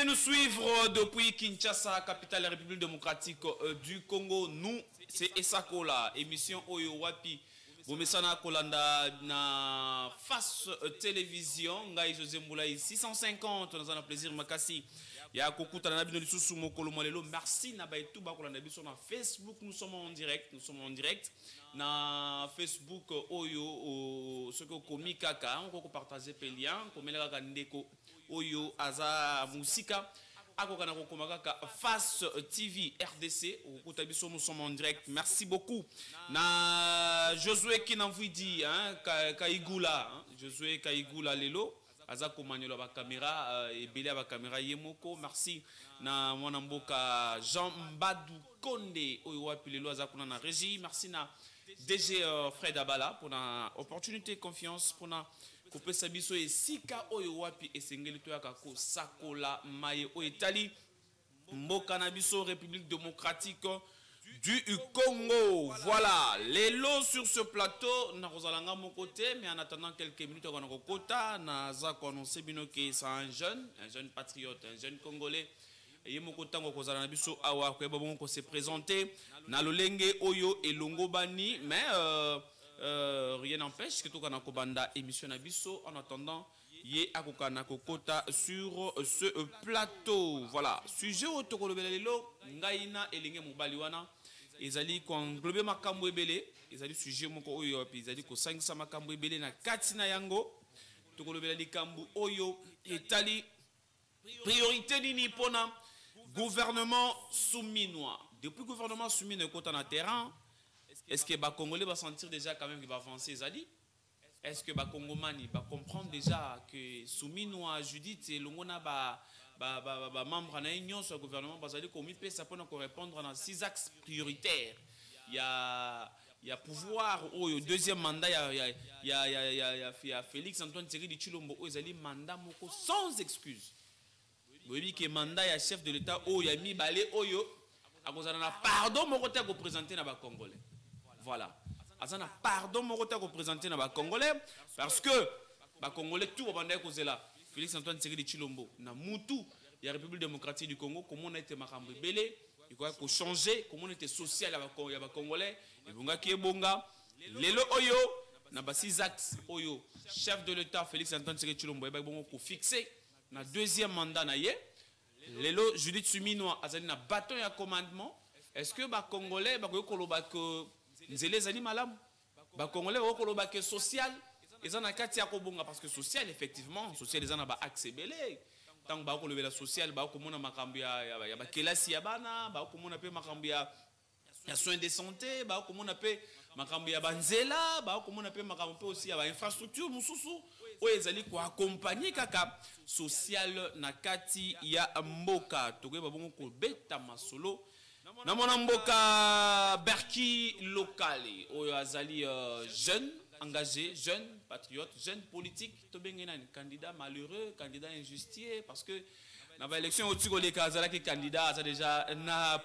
de nous suivre depuis Kinshasa, capitale de la République démocratique du Congo. Nous, c'est Esakola, émission Oyo Wapi. Vous mettez ça na face télévision. Ngai José Moulaï 650. Nous avons plaisir makasi. Ya kokuta na bino lisusu mokolo molelo. Merci na baitu ba kolanda biso na Facebook. Nous sommes en direct. Nous sommes en direct na Facebook Oyo ce que komi kaka. On peut partager pe lien. Komela kaka ndeko Oyo aza musika. Akokana kokomaka face TV RDC. Nous sommes en direct. Merci beaucoup. Na Josué qui n'envoie dit Kaigula, Josué Kaigula lelo. Azako Manyola ba caméra et Belé ba caméra yemoko. Merci na mwanamboka Jean Mbadou Konde Oyo wapi lelo azakuna na régie. Merci na DG Fred Abala pour la opportunité confiance pour na couper sabiso et sika Oyo wapi esengeli to yakako sakola maye o Italie mboka na biso République démocratique du Congo. Voilà, les lots sur ce plateau, na rozalanga mon côté, mais en attendant quelques minutes, on a kota, na za ko annoncer bino que c'est un jeune patriote, un jeune congolais. Et mon côté on ko zala biso awa ko bon ko se présenter na lolenge oyo et longo bani, mais rien n'empêche que tout kana ko banda émission na biso en attendant yé akokana kokota sur ce plateau. Voilà, sujet au tokolobelelo ngaina elenge mobali wana ezali ko englober makambo ebele, ezali sujet moko oyo puis ezali ko sangisa makambo ebele na katina yango tokolobela likambo oyo etali priorité nini pona gouvernement souminois. Depuis gouvernement souminois kota na terrain, est-ce que ba Congolais va sentir déjà quand même qu'il va avancer ezali? Est-ce que Bakongomani va comprendre déjà que Souminoa, Judith et Longona membre de l'Union sur le gouvernement, ça peut répondre dans 6 axes prioritaires. Il y a pouvoir, au deuxième mandat, il y a Félix Antoine Thierry de Chilombo, il y a mandat sans excuse. Vous voyez que le mandat, il y a chef de l'État, il y a mis balé, il y a pardon, mon côté pour présenter dans les Congolais. Voilà. Azana pardon mon côté représenté dans les Congolais parce que les Congolais tout va causer là. Félix Antoine Thierry de Chilombo na mutu il y a République démocratique du Congo comment on a été makambo belé il faut changer comment on était social avec les Congolais et bonga qui est bonga lelo oyo na ba 6 axes oyo chef de l'État Félix Antoine Thierry de Chilombo et bongo ko fixer na deuxième mandat na yé lelo Judith Suminwa azali na bâton ya commandement est-ce que ba Congolais ba ko koloba que nzele zali malamu ba Congolais ba koloba que social ezana kati ya kobonga parce que social effectivement social ezana ba accéléré tant ba kolobela social ba komona makambo ya ba kelasi ya bana ba komona pe makambo ya soins de santé ba komona pe makambo ya banzela ba komona pe makambo pe aussi ya ba infrastructure mususu o ezali ko accompagner kaka social na kati ya mboka tokoyeba bongo ko beta masolo na mona mboka Berki locale oyo azali jeune engagé, jeune patriote, jeune politique, to bengena candidat malheureux, candidat injustifié parce que dans l'élection au Tigolé Kazala qui candidat a déjà na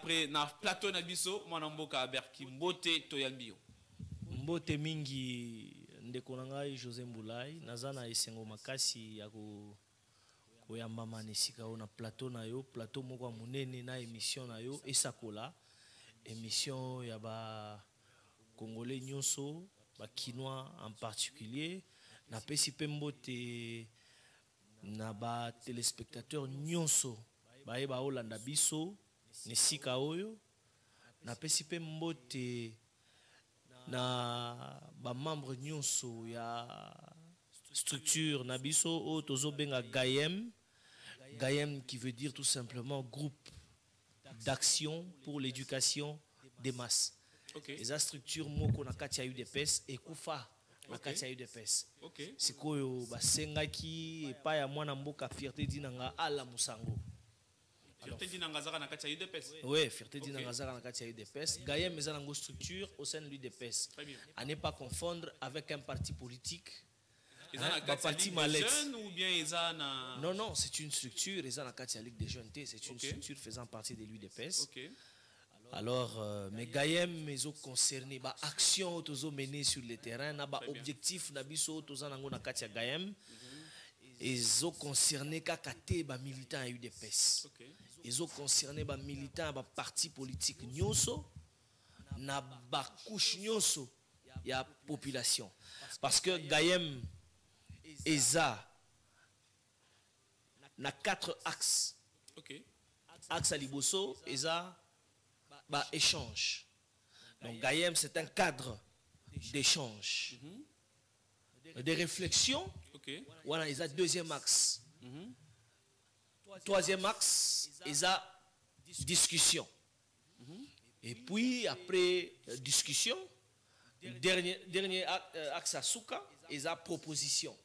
plateau na biso mona mboka Berki mbote to yambio mbote mingi ndeko ngai José Moulaï nazana esengo makasi ya ko oyamba manesika na plateau na yo plateau moko munene na émission na yo Esakola émission ya ba congolais nyonso ba kinois en particulier na pesi pembote na ba téléspectateurs nyonso ba yeba olanda biso nesika oyo na pesi pembote na ba membre nyonso ya structure nabiso o tozo benga Gayem qui veut dire tout simplement groupe d'action pour l'éducation des masses. Et la structure moko na kati ya UDPS et kufa na kati ya UDPS. Sikoyo basengaki epa ya mwana mboka fierté dinanga ala musango. Fierté dinanga zaka na kati ya UDPS. Oui, fierté dinanga zaka na kati ya UDPS. Gayem est une structure au sein de l'UDPS. À ne pas confondre avec un parti politique. Ou bien non, c'est une structure, la Ligue des jeunes, c'est une structure faisant partie de l'UDPS. Alors, mais Gayem, mais concerné, action menées sur le terrain, objectif, nabiso, tozanango na katia Gayem. ils ont concerné kakate ba militants à UDPS. Ils ont concerné ba militants ba parti politique nyonso na ba couche nyonso ya population. Parce que Gayem Eza na 4 axes. Axe à Liboso, Eza ba échange. Donc Gayem c'est un cadre d'échange, de réflexion. Voilà, ils ont deuxième axe. Troisième axe, ils ont discussion. Et puis après discussion, dernier axe à Souka, ils ont proposition.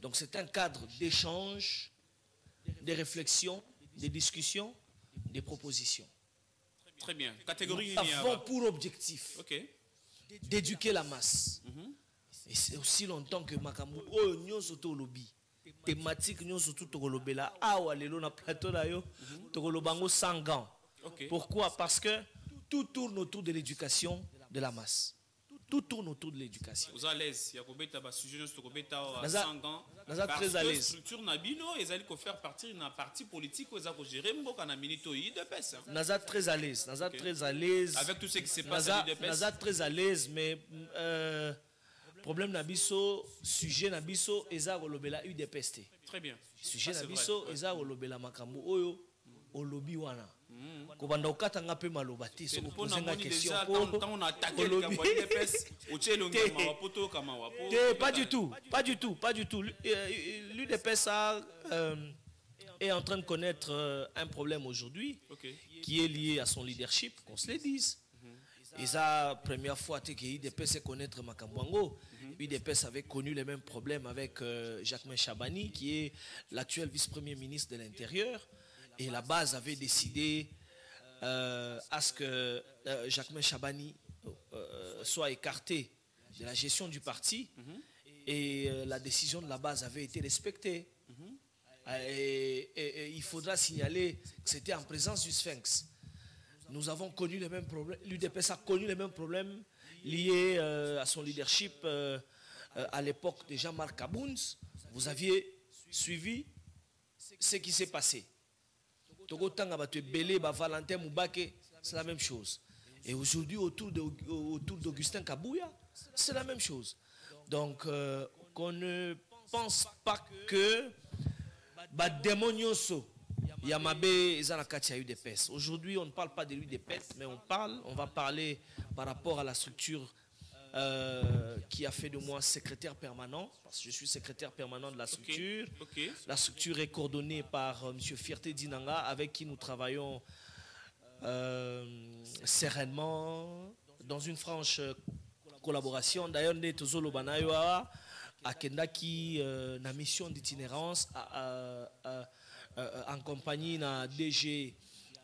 Donc c'est un cadre d'échange, de réflexion, de discussion, de proposition. Très bien. Catégorie. Nous avons pour objectif d'éduquer la masse. Et c'est aussi longtemps que Makambu oh nyonso to lobby thématique nyonso tout to lobela awa lelo na plateau na yo to lobango sans gants. Pourquoi? Parce que tout tourne autour de l'éducation de la masse. Tout tourne autour de l'éducation. Vous à l'aise, il y a combien de sujets nyonso to kobeta sans gants. Très à l'aise. Structure nabino ezali ko faire partir na parti politique eza ko gérer mboka na minito yi de pesa. Naza très à l'aise, naza très à l'aise. Avec tout ce qui se passe à l'UDPS. Naza très à l'aise mais problème nabiso sujet nabiso eza kolobela UDPS. Très bien. Sujet nabiso eza kolobela makambo oyo olobi wana. Kobanda okatanga pe maloba te so poser question pour on attaquer le camp UDPS ochelonga mawapoto kama wapo. Pas du tout, pas du tout, pas du tout. L'UDPS est en train de connaître un problème aujourd'hui qui est lié à son leadership, qu'on se le dise. Et ça, première fois que l'UDPS connaître Makambwango, l'UDPS avait connu les mêmes problèmes avec Jacquemain Chabani, qui est l'actuel vice-premier ministre de l'Intérieur. Et la base avait décidé à ce que Jacquemain Chabani soit écarté de la gestion du parti. Et la décision de la base avait été respectée. Et il faudra signaler que c'était en présence du Sphinx. Nous avons connu les mêmes problèmes, l'UDPS a connu les mêmes problèmes liés à son leadership à l'époque de Jean-Marc Kabouns. Vous aviez suivi ce qui s'est passé. Togotanga Belé, Valentin Moubake, c'est la même chose. Et aujourd'hui, autour d'Augustin Kabouya, c'est la même chose. Donc, qu'on ne pense pas que Démonioso, Yamabe Zanakatia UDPS. Aujourd'hui, on ne parle pas de l'UDPS, mais on va parler par rapport à la structure qui a fait de moi secrétaire permanent, parce que je suis secrétaire permanent de la structure. La structure est coordonnée par M. Fierté Dinanga, avec qui nous travaillons sereinement, dans une franche collaboration. D'ailleurs, nous sommes à Kendaki, na mission d'itinérance en compagnie na DG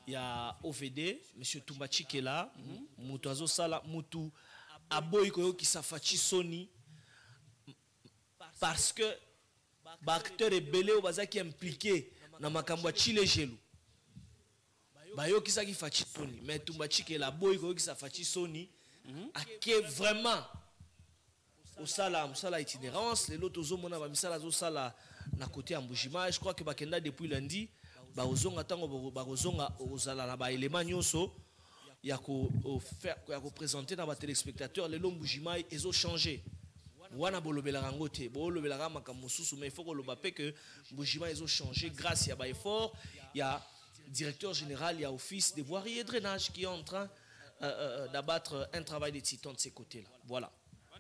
ya OVD, M. Tumbachi qui est là, Mutuazo Sala, Mutu Aboy Koyo qui s'affachi Sony, parce que l'acteur est belé au baza qui est impliqué dans Makambwa Chile Gelou. Bayo qui s'affachi fachi Sony, mais Tumbachi qui est là, Boy Koyo qui s'affachi Sony, a qui vraiment au sala itinérance, les autres hommes on a mis ça au sala na côté Ambujima. Je crois que Bakenda depuis lundi, bazonga tango bazonga ozala na ba élément nyonso ya ko présenter na ba téléspectateurs les Ambujima ils ont changé. Wana bolobela rangote, bolobela makambo susu mais il faut que le bape que Ambujima ils ont changé grâce à ba effort. Il y a directeur général, il y a office de voirie et drainage qui est en train d'abattre un travail de titan de ces côtés-là. Voilà.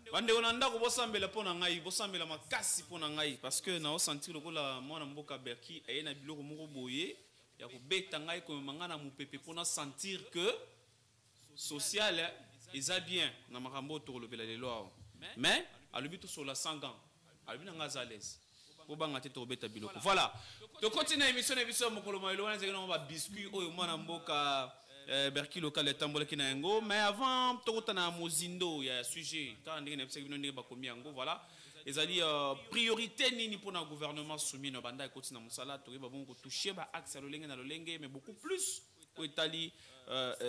Bande onanda ko bosambela pona ngai bosambela makasi pona ngai parce que na osentir lokola mwana mboka Berki ayena biloko moko boye ya ko beta ngai ko mangana mupepe pona sentir que social eza bien na makambo to lobela lelo mais alobi tout sur la sangan alobi na ngaza à l'aise ko banga te to beta biloko. Voilà, to continue émission mokolo mailo wana zeka ba biscuit oyo mwana mboka Berki local etambola kina yango. Mais avant tokotana mozindo ya sujet ta ndenge na pesa bino ndenge bakomi yango. Voilà, ezali priorité nini pour na gouvernement soumis na banda ekoti na musala to ba bongo toucher ba axe ya lolenge na lolenge mais beaucoup plus au etali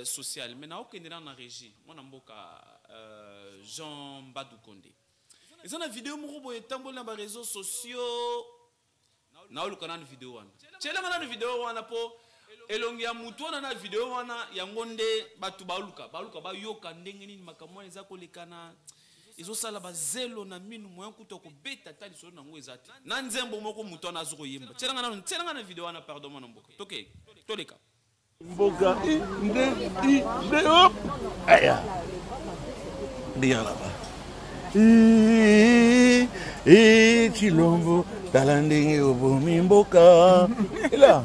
social. Mais na okendela na régie mwana mboka Jean Badou Kondé ezana vidéo moko boye etambola na ba réseaux sociaux na oluka na video wana chelanga na video wana po elongi ya mutu wana na video wana yango nde batu baluka bayoka ndenge nini makamwa eza kolekana ezosala bazelo na minu moyen kuto kobeta tali solo nango ezati na nzembo moko mutu wana azo koyemba chelanga na video wana pardon mwana mboka toke toleka mboka nde hop aya bien là-bas Chilombo talandenge obomi mboka ela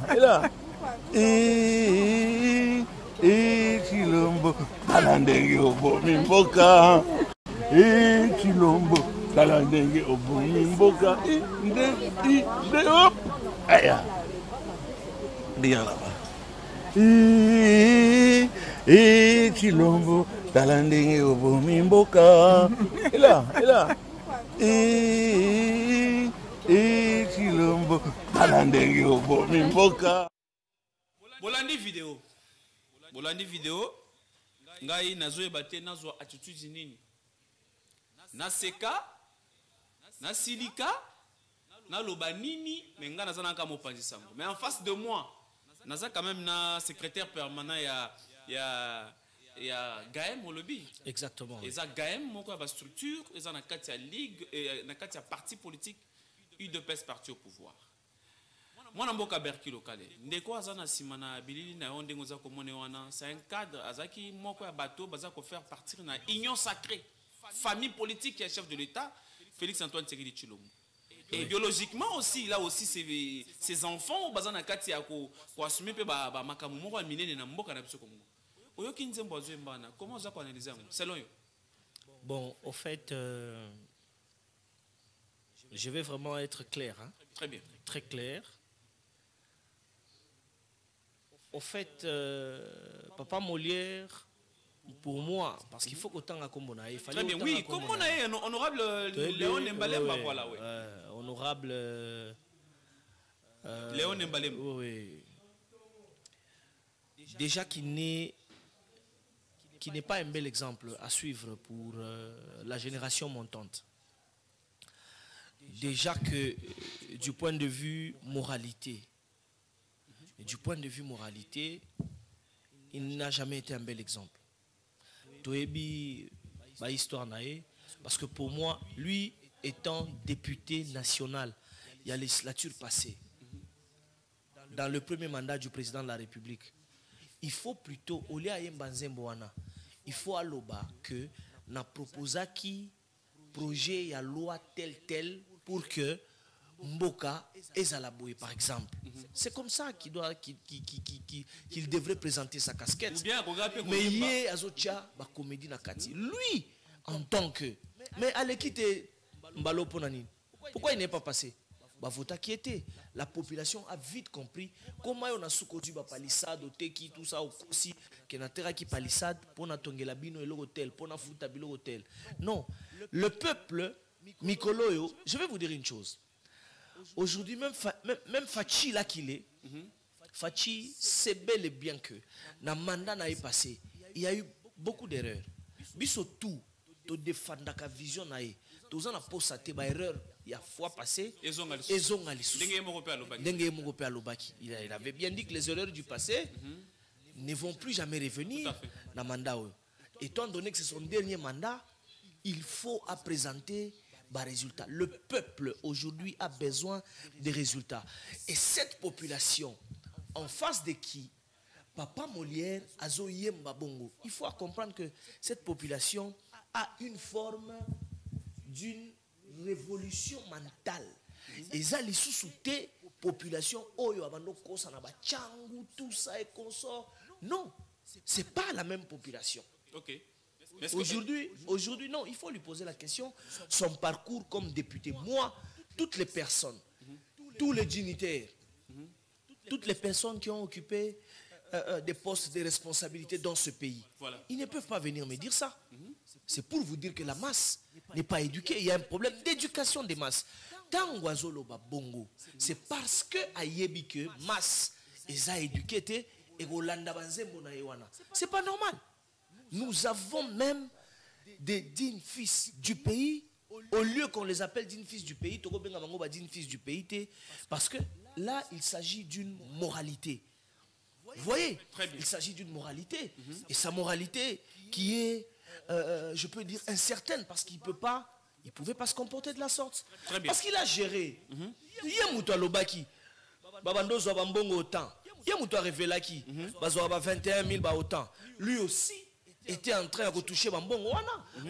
Chilombo talandenge obomi mboka Chilombo talandenge obomi mboka nde hop aya bien là-bas Chilombo talandenge obomi mboka ela Chilombo talandenge obomi mboka. bolandi video ngai nazoyeba te nazwa attitude nini naseka nasilika naloba nini me ngai naza naka mopanzi sango mais en face de moi naza quand même na secrétaire permanent ya Gaëm Olobi. Exactement. Et ça Gaëm moko ya ba structure, et ça na kati ya ligue et na kati ya parti politique UDPS parti au pouvoir. Moi na mboka Berki lokale. Ndeko azana simana bilili na onde ngoza komone wana, c'est un cadre azaki moko ya bateau baza ko faire partir na union sacrée. Famille politique qui est chef de l'État, Félix Antoine Tshisekedi Tshilombo. Et biologiquement aussi, là aussi, ces enfants, bazana kati ya ko assumer pe ba makamu moko ya minene na mboka na biso Congo. Comment vous analysez selon vous? Bon, au fait, je vais vraiment être clair. Hein? Très bien. Très clair. Au fait, Papa Molière, pour moi, parce qu'il faut qu'autant à Kombona. Très bien, oui, Kombona, honorable Léon Mbalemba, voilà, oui. Honorable Léon Mbalemba. Oui. Déjà qui n'est pas un bel exemple à suivre pour la génération montante. Déjà que du point de vue moralité, il n'a jamais été un bel exemple. Toebi, histoire nae, parce que pour moi, lui étant député national, il y a la législature passée, dans le premier mandat du président de la République, il faut plutôt, au lieu il faut à l'oba que na proposa qui projet ya loi tel pour que Mboka ezalaboye par exemple. C'est comme ça qu'il devrait présenter sa casquette. Mais il y a azotia ba comédie na kati. Lui en tant que mais allez quitter Mbalo Ponani. Pourquoi il n'est pas passé? Vota qui était. La population a vite compris comment on a sous-côté la palissade, qui tout ça, aussi, que na terre qui palissade, pour na tongela bino et l'hôtel, pour na fouta bilo hôtel. Non, le peuple, Mikoloyo, je vais vous dire une chose. Aujourd'hui, même Fachi là qu'il est, Fachi, c'est bel et bien que, na mandat n'a passé, il y a eu beaucoup d'erreurs. Biso tout, to défendre la vision nae. Tous en a posté par erreur il y a fois passé. Il avait bien dit que les erreurs du passé ne vont plus jamais revenir dans le mandat. Étant donné que c'est son dernier mandat, il faut présenter des résultats. Le peuple aujourd'hui a besoin de résultats. Et cette population, en face de qui Papa Molière, Azo Yemba Bongo, il faut comprendre que cette population a une forme d'une révolution mentale. Et ça, les sous-soutés, population, oyo abando kosa na ba changu, tout ça et consort. Non, c'est pas la même population. Ok. Aujourd'hui, non, il faut lui poser la question. Son parcours comme député, moi, toutes les personnes, tous les dignitaires, toutes les personnes qui ont occupé des postes de responsabilité dans ce pays, ils ne peuvent pas venir me dire ça. C'est pour vous dire que la masse n'est pas éduquée. Il y a un problème d'éducation des masses. Tangwazolo bongo, c'est parce que ayebi que masse est éduquée et Rolanda banzembo na ewana. C'est pas normal. Nous avons même des dignes fils du pays Au lieu qu'on les appelle d'une fils du pays, Togo Benga Bango d'une fils du pays, parce que là, il s'agit d'une moralité. Vous voyez, il s'agit d'une moralité. Et sa moralité qui est, je peux dire, incertaine, parce qu'il ne pouvait pas se comporter de la sorte. Parce qu'il a géré. Il y a Moutou Alobaki, Babando Zobambongo autant. Il y a Moutou Revelaki, Bazoaba 21 000 autant. Lui aussi était en train de toucher Bambongo.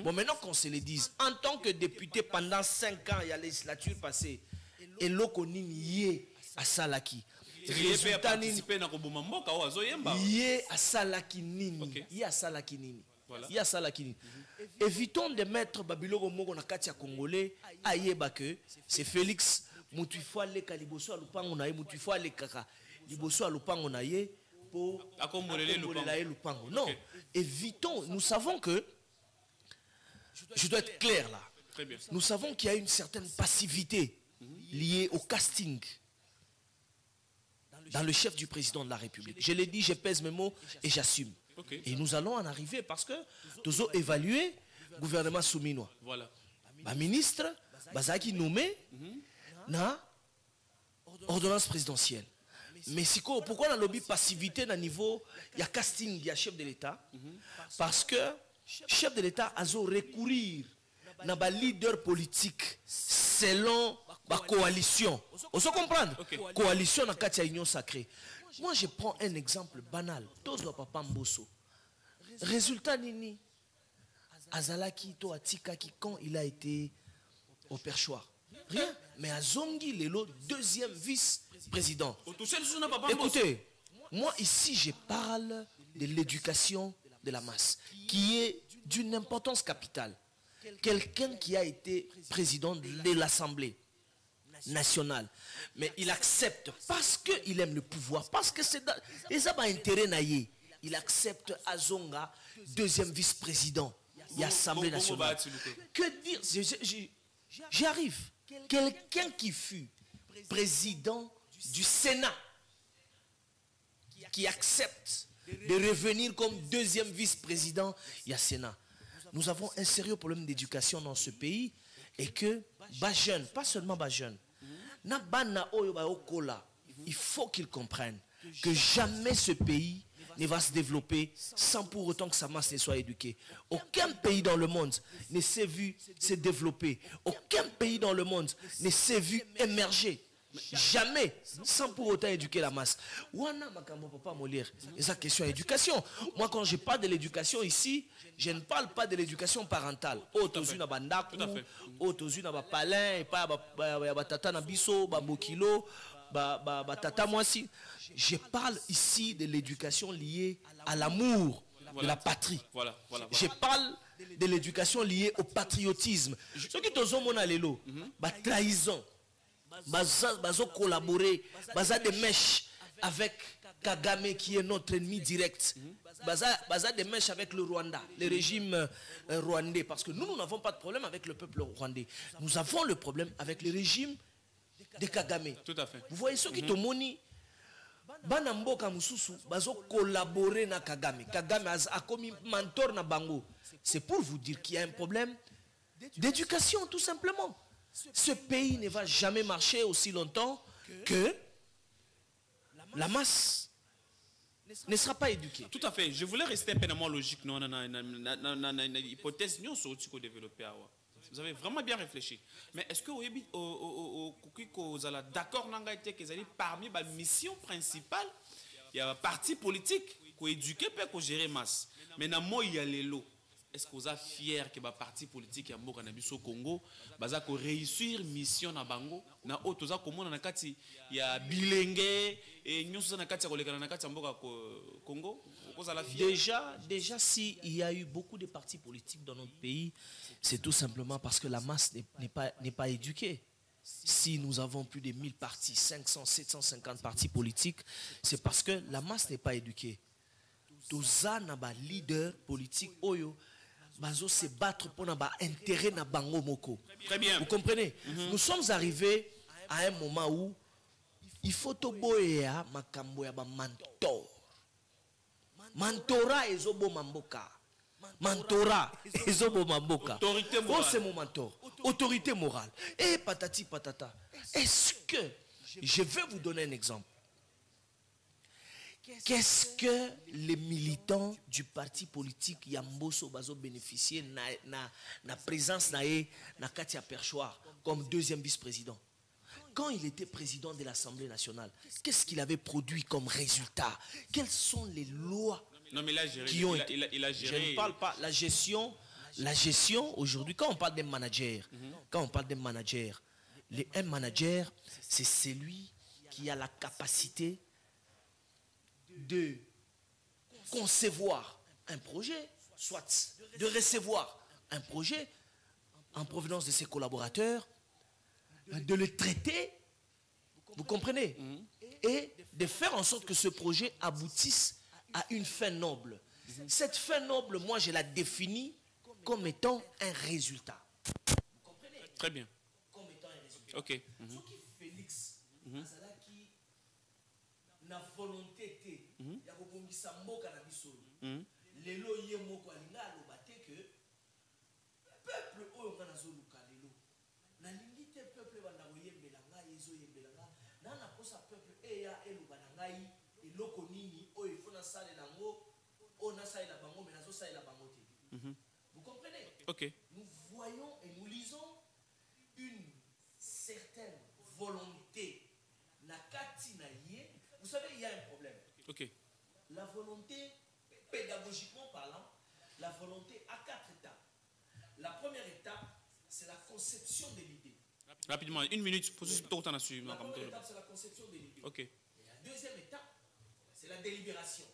Bon, maintenant qu'on se le dise, en tant que député pendant 5 ans, il y a la législature passée, et l'Okonini yé à Salaki. Résultat nini yé à Salaki nini. Yé à Salaki nini. Yé à Salaki nini. Évitons de mettre Babiloko Moko na Katia Congolais à yéba que c'est Félix Moutouifwa le Kaliboso à Lupango na yé, Moutouifwa le Kaka Liboso à Lupango na yé. Non, évitons, nous savons que, je dois être clair là, nous savons qu'il y a une certaine passivité liée au casting dans le chef du président de la République. Je l'ai dit, je pèse mes mots et j'assume. Et nous allons en arriver parce que nous avons évalué le gouvernement souminois. Voilà. Le ministre, Bazaki nommé, na ordonnance présidentielle. Mais pourquoi on a lobby passivité dans le niveau, il y a casting, il y a chef de l'État, parce que chef de l'État a recourir dans les leader politique selon la coalition. On se comprend? Coalition dans la union sacrée. Moi, je prends un exemple banal. Tozo Papa Mbosso. Résultat nini? Azalaki to Atikaki quand il a été au perchoir. Rien. Mais Azongi Lelo, deuxième vice-président. Écoutez, moi ici je parle de l'éducation de la masse, qui est d'une importance capitale. Quelqu'un qui a été président de l'Assemblée nationale, mais il accepte parce qu'il aime le pouvoir, parce que c'est intérêt naïe. Il accepte Azonga, deuxième vice-président de l'Assemblée nationale. Que dire? J'y arrive. Quelqu'un qui fut président du Sénat, qui accepte de revenir comme deuxième vice-président, il y a Sénat. Nous avons un sérieux problème d'éducation dans ce pays et que, jeunes, pas seulement jeunes, il faut qu'ils comprennent que jamais ce pays ne va se développer sans pour autant que sa masse ne soit éduquée. Aucun pays dans le monde ne s'est vu se développer. Aucun pays dans le monde ne s'est vu émerger. Jamais sans pour autant éduquer la masse. Et ça, question éducation. Moi, quand je parle de l'éducation ici, je ne parle pas de l'éducation parentale. Je parle ici de l'éducation liée à l'amour de la patrie. Je parle de l'éducation liée au patriotisme. Ce qui est en la trahison, bazo collaborer, baza des mèches avec Kagame qui est notre ennemi direct. Baza des mèches avec le Rwanda, le régime rwandais. Parce que nous n'avons pas de problème avec le peuple rwandais. Nous avons le problème avec le régime de Kagame. Tout à fait. Vous voyez ce qui est moni, Banamboka Mususu, bazo collaborer na Kagame. Kagame a commis mentor na bango. C'est pour vous dire qu'il y a un problème d'éducation, tout simplement. Ce pays ne va jamais marcher aussi longtemps que la masse ne sera pas éduquée. Tout à fait. Je voulais rester un peu dans logique. Non, hypothèse, nous sommes développés. Vous avez vraiment bien réfléchi. Mais est-ce que vous êtes d'accord que parmi les missions principales, il y a un parti politique qui éduque et qui gère masse. Mais dans le il y a les lots. Est-ce que vous êtes fiers que le parti politique au Congo va réussir mission na bango na otoza komona na kati ya bilenge et nyonso na kati ya koleka na kati ya mboka Congo? Déjà si il y a eu beaucoup de partis politiques dans notre pays, c'est tout simplement parce que la masse n'est pas éduquée. Si nous avons plus de 1000 partis, 500, 750 partis politiques, c'est parce que la masse n'est pas éduquée. Toza na ba leader politique oyo bazo se battre pour na ba intérêt na bango moko. Très bien. Vous comprenez? Nous sommes arrivés à un moment où il faut toboya makambo ya ba mentor. Mentora ezobo mamboka. mentorat ezobo mamboka. Autorité Oh, morale. c'est mon mentor. Autorité morale. Et patati patata. Est-ce que, je vais vous donner un exemple. Qu'est-ce que les militants du parti politique Yamboso Bazo bénéficier na présence na Katia Perchoir comme deuxième vice-président? Quand il était président de l'Assemblée nationale, qu'est-ce qu'il avait produit comme résultat? Quelles sont les lois Non, mais il a géré. qui ont été... Il a géré. Je ne parle pas la gestion. La gestion aujourd'hui, quand on parle d'un manager, un manager, c'est celui qui a la capacité de concevoir un projet, soit de recevoir un projet en provenance de ses collaborateurs, de le traiter, vous comprenez, et de faire en sorte que ce projet aboutisse à une fin noble. Cette fin noble, moi je la définis comme étant un résultat. Vous comprenez? Très bien. Comme étant un résultat. Ok. Ce qui Félix, azalaki na volonté te ya kobongisa mboka na biso. Lelo ye moko alinga aloba te que peuple oyo nga nazoluka lelo nalingi te peuple banda koyembela ngai ezoyembela nga na nakosa peuple eya eloba na ngai eloko nini oyo ifo nasalela yango oyo nasalela bango me nazosalela bango te. Vous comprenez? Ok. Nous voyons et nous lisons une certaine volonté. Vous savez, il y a un problème. Ok. La volonté, pédagogiquement parlant, la volonté a 4 étapes. La première étape, c'est la conception de l'idée. Rapidement, 1 minute. Pour tout le temps suivre. La première étape, c'est la conception de l'idée. Ok. Et la deuxième étape, c'est la délibération.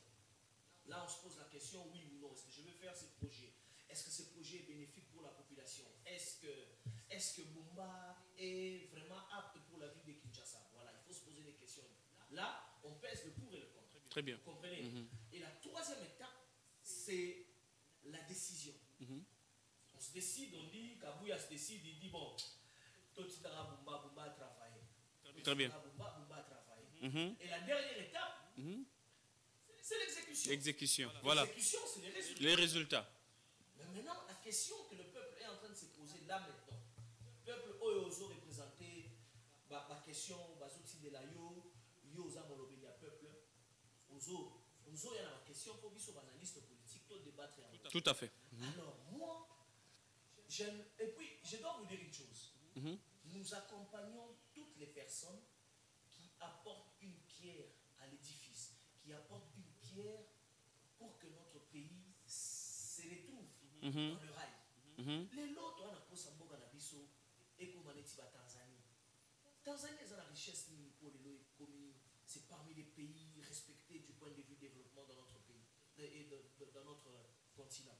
Là, on se pose la question, oui ou non, est-ce que je veux faire ce projet? Est-ce que ce projet est bénéfique pour la population? Est-ce que Bumba est vraiment apte pour la vie de Kinshasa? Voilà, il faut se poser des questions. Là, on pèse le pour et le contre. Très bien. Vous comprenez? Et la troisième étape, c'est la décision. On se décide, on dit, Kabouya se décide, il dit, bon, tout de suite, Bumba a travaillé. Très bien. Bumba a travaillé. Et la dernière étape, c'est l'exécution. Exécution. Voilà. L'exécution, c'est les résultats. Les résultats. Mais maintenant, la question que le peuple est en train de se poser là maintenant, le peuple ozo représenté, ma question, bazouti de la yo oza molobeli ya peuple, ozo y a la question pour biso analyste politique, tout débattre. Tout à fait. Alors moi, j'aime, et puis je dois vous dire une chose. Nous accompagnons toutes les personnes qui apportent une pierre à l'édifice, qui apportent une pierre pour que notre pays se retrouve dans le rail. Les lots, on a posé mboka na biso et comme on est à Tanzanie. Tanzanie est la richesse pour les lots commis. C'est parmi les pays respectés du point de vue développement dans notre pays et dans notre continent.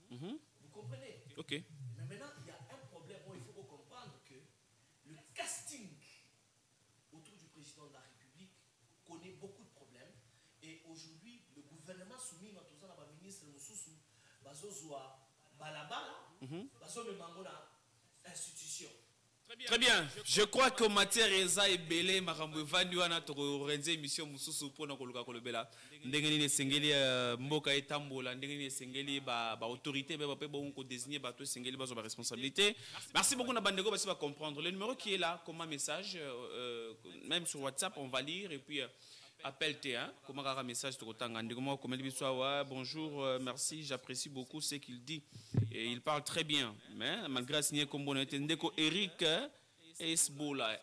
Vous comprenez? Ok. Mais maintenant, il y a un problème où il faut comprendre que le casting autour du président de la République connaît beaucoup de problèmes. Et aujourd'hui, le gouvernement soumis à tout ça, le ministre Moussoussou, Bazozoa, Balabala, Bazomemangona, institution. Très bien. Je crois que matière eza ebele makambo vandi wana to renze émission mususu pona koluka kolobela ndenge nini sengeli mboka etambola ndenge nini sengeli ba autorité ba pe bon ko désigner ba to sengeli ba ba responsabilité. Merci beaucoup na bandeko basi ba comprendre. Le numéro qui est là comme un message même sur WhatsApp on va lire et puis appel T1 comment un message to kotanga ndeko comme biswa bonjour merci j'apprécie beaucoup ce qu'il dit et il parle très bien mais malgré signé comme bon ndeko Eric Esbola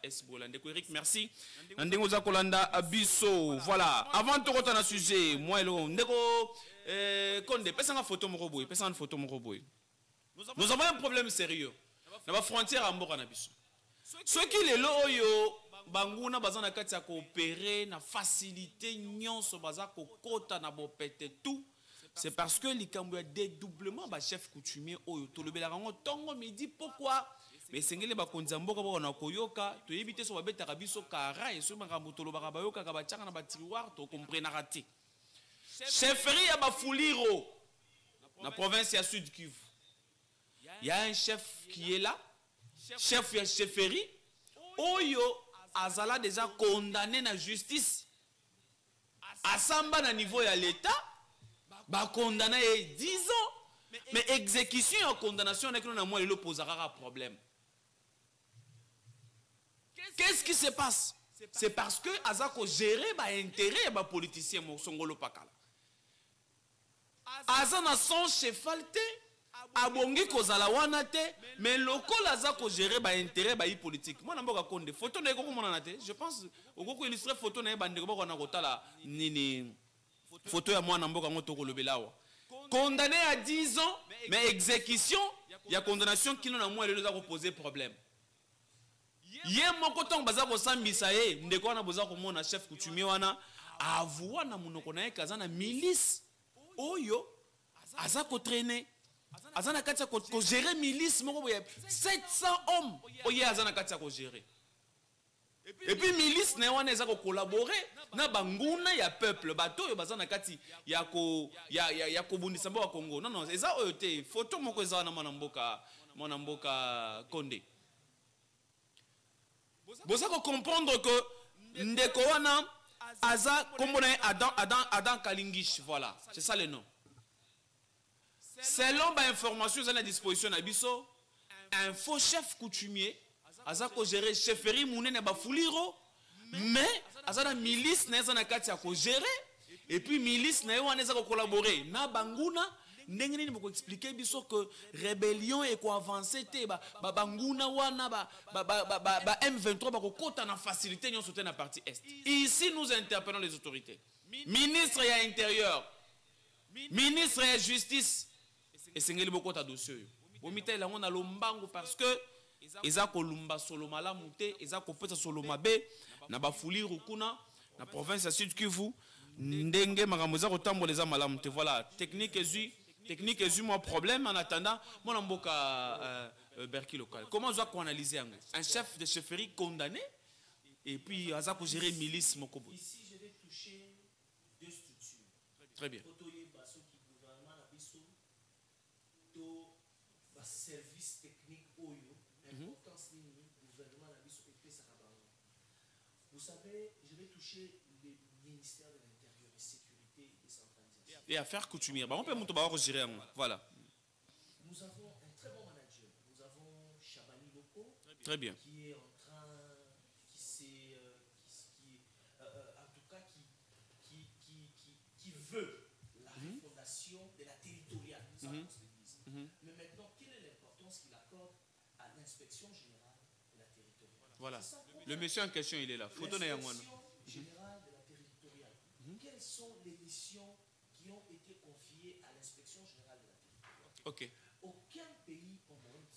ndeko Eric merci ndeko za kolanda abiso voilà avant de retourner sur sujet moi ndeko Konde pesa nga photo moko boy pesa nga photo moko boy nous avons un problème sérieux na ba frontière à mboka na biso ceux qui les loyo banguna bazana kati ya coopérer na facilité nyonso bazako kota na bopete tout c'est parce que likambo ya dédoublement ba chef coutumier oyo tolobela rango tongo midi pourquoi mais sengele ba konza mboka ba na koyoka to yebite so babeta kabiso kara et so makambo tolobaka bayoka ka bachanga na ba tiroir to comprendre raté chefferie ya ba Fuliro na province ya Sud Kivu il y a un chef qui est là chef ya chefferie oyo azala déjà condamné na justice asamba na niveau ya l'état ba condamné 10 ans Mais exécution et condamnation, on a posera un problème. Qu'est-ce qui se passe? C'est parce que Azako gérer l'intérêt des politiciens Songolo Pakala. Azana son chefalté, abongi kozala wana te, mais local Azako gérer l'intérêt des politiques. Moi, n'importe quoi konde photo na eko mona te. Je pense oko illustrer photo na bande ko na kotala nini photo ya mwana mboka ngoto ko lobelawa. Condamné à 10 ans, mais exécution, il y a condamnation qui n'a moins le poser problème. Yé mon coton bazako sambisa ye ndeko na bozako mona chef coutumier wana avouana na munoko na kazana milice oyo azako traîner azana katia ko gérer milice moko boye 700 hommes oye azana katia ko gérer. Et puis milice na wana ezako collaborer na banguna ya peuple bato yo bazana kati ya ko bundisa mboka Congo. Non non, eza oyo te photo moko eza na mwana mboka Condé. Vous allez comprendre que ndeko wana aza kombona Adam Kalingish, voilà, c'est ça le nom. Selon l'information à la disposition de biso, un faux chef coutumier aza ko gérer chefferie munene ba fuliro, mais aza na milice na ezana kati ya ko gérer et puis milice na yo wana eza ko collaborer na banguna. Ndenge nini boko expliquer biso que rébellion et ko avancer te banguna wana ba M23 ba ko kota na facilité nyon sauter na partie est. Ici nous interpellons les autorités. Ministre ya intérieur, ministre ya justice et sengeli boko ta dossier. Bomita la ngona lombango parce que eza ko lumba solo malamu te, eza ko pesa solo mabe na ba fuliru kuna na province ya Sud Kivu ndenge makambo za ko tamboleza malamu te. Voilà, technique est mon problème en attendant mon amboka Berki local. Comment je dois analyser un chef de chefferie condamné et puis à ça pour gérer milice mokobo. Ici je vais toucher deux structures. Très bien. Service technique oyo importance ni gouvernement na biso et ça. Vous savez, je vais toucher le ministère de l'Intérieur et sécurité et décentralisation. Et affaires coutumières. On peut monter ba gérer voilà. Nous avons un très bon manager. Nous avons Chabani Loko. Très bien. Qui est en train en tout cas qui veut la refondation de la territoriale. Mais maintenant, quelle est l'importance qu'il accorde à l'inspection générale de la territoriale? Voilà. Le monsieur en question, il est là. Photo l'inspection générale de la territoriale. Quelles sont les missions qui ont été confiées à l'inspection générale de la territoriale? Ok. Aucun pays au monde,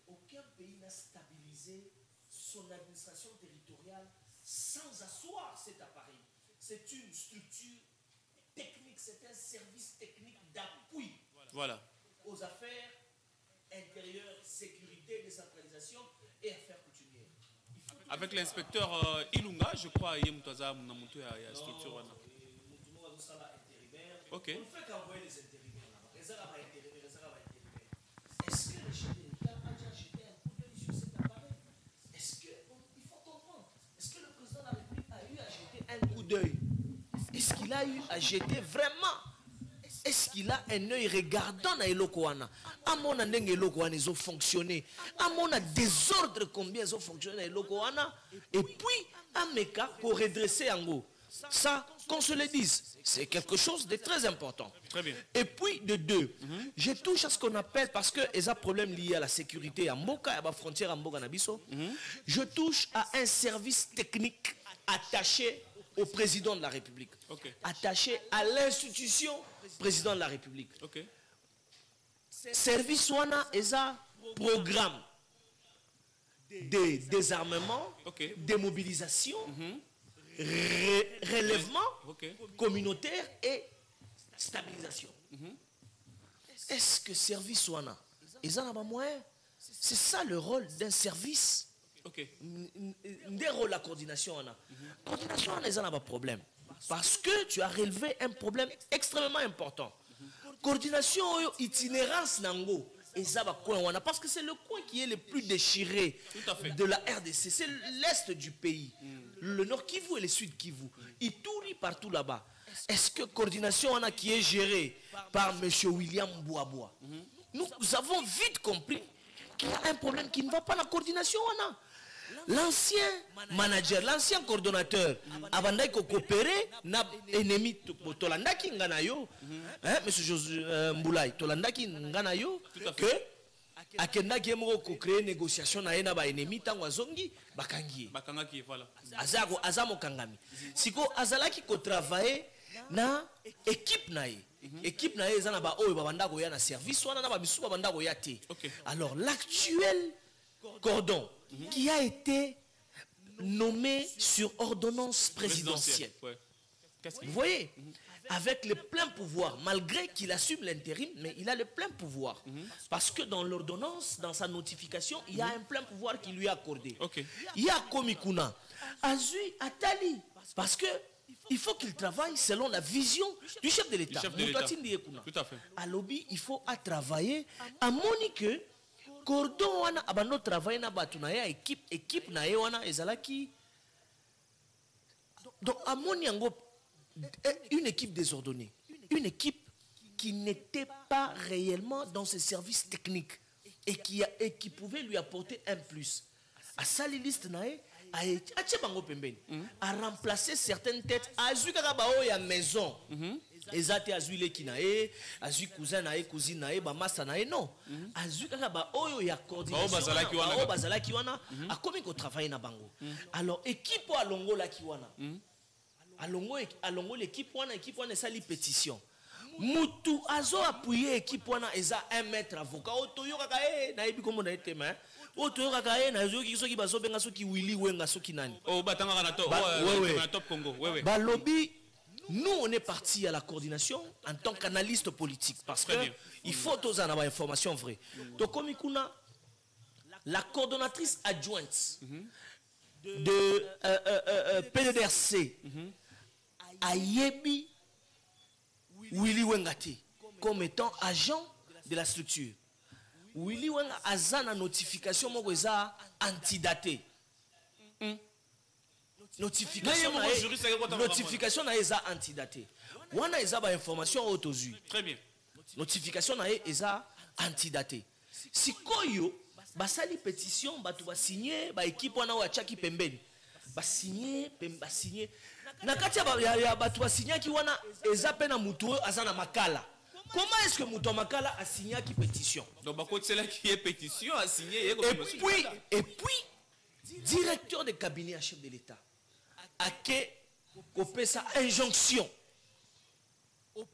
aucun pays n'a stabilisé son administration territoriale sans asseoir cet appareil. C'est une structure technique, c'est un service technique d'appui. Voilà. Aux affaires intérieures, sécurité, décentralisation et affaires coutumières. Avec l'inspecteur Ilunga, je crois, il y a une structure. Ok. On fait qu'envoyer les intérimaires là-bas. Est-ce que le chef de l'État a déjà jeté un coup d'œil sur cet appareil? Il faut comprendre. Est-ce que le président de la République a eu à jeter un coup d'œil? Est-ce qu'il a eu à jeter vraiment? Est-ce qu'il a un œil regardant à Elokoana? À mon andeng Elokoana, ils ont fonctionné. À mon désordre, combien ils ont fonctionné à Elokoana? Et puis, à Meka, pour redresser en haut. Ça, qu'on se le dise, c'est quelque chose de très important. Très bien. Et puis, de deux, je touche à ce qu'on appelle, parce que il y a un problème lié à la sécurité à Mboka, à la frontière à Mboka Nabiso, je touche à un service technique attaché au président de la République, attaché à l'institution président de la République. Service Wana est un programme de désarmement, démobilisation, relèvement communautaire et stabilisation. Est-ce que service Wana est un moyen? C'est ça le rôle d'un service. Des rôles la coordination. Coordination, on a un problème. Parce que tu as relevé un problème extrêmement important. Coordination, itinérance, nango. parce que c'est le coin qui est le plus déchiré de la RDC. C'est l'est du pays. Le nord Kivu et le sud Kivu. Ituri partout là-bas. Est-ce que coordination qui est gérée par M. William Bouaboua? Nous avons vite compris qu'il y a un problème qui ne va pas à la coordination. L'ancien manager, l'ancien coordonnateur, avant de coopérer, n'a ennemi Tolandaki Nganayo, M. Mboulaye, Tolandaki Nganayo, que Akenda qui est créé négociation na ennemi tango zongi bakangi. Bakangaki voilà. Azako azamo kangami. Siko azalaki ko travailler na équipe nae. Équipe nae ezana ba oyo babanda ko ya na service wana na ba bisu babanda ko ya te. Alors l'actuel cordon qui a été nommé sur ordonnance présidentielle. Vous voyez, avec le plein pouvoir, malgré qu'il assume l'intérim, mais il a le plein pouvoir. Parce que dans l'ordonnance, dans sa notification, il y a un plein pouvoir qui lui est accordé. Il y a Komikuna, Azui, Atali, parce que il faut qu'il travaille selon la vision du chef de l'État. Tout à fait. À lobby, il faut travailler à Monique. Cordon wana abano travail na batu na ya équipe na ye wana ezalaki. Donc amoni yango une équipe désordonnée, une équipe qui n'était pas réellement dans ses services techniques et qui pouvait lui apporter un plus. À sali liste na ye a tchebango pembeni a remplacer certaines têtes a zu kaka ba o ya maison. Ezate azuile kinae, azu cousin nae, cousine nae, ba massa nae non. Azu kaka ba oyo ya coordination. Ba bazala ki wana, a komi ko travailler na bango. Alors équipe a longo la ki wana. Alongo l'équipe wana sali pétition. Mutu azo appuyer équipe wana eza 1 mètre avocat otoyo kaka na yebi komo na etema. Otoyo kaka na zo ki soki bazo benga soki Willy Wenga soki nani. Oh batanga na to, na top Congo. Ouais. Ba lobby. Nous, on est parti à la coordination en tant qu'analyste politique parce qu'il faut tous en avoir information vraie. Donc, comme la coordonnatrice adjointe de PDDRC a Yebi Willy Wengati comme étant agent de la structure. Willy Wenga a une notification antidatée. Notification na eza antidaté. Wana eza ba information autozu. Très bien. Notification na eza antidaté. Sikoyo basali pétition batu ba signer ba équipe wana wa chaki pembeni. Ba signer. Na kati ya batu ba signer ki wana eza pena mutu azana makala. Comment est-ce que Mouton Makala a signé qui pétition? Donc bah c'est là qui est pétition a signé et puis directeur de cabinet à chef de l'État a fait sa injonction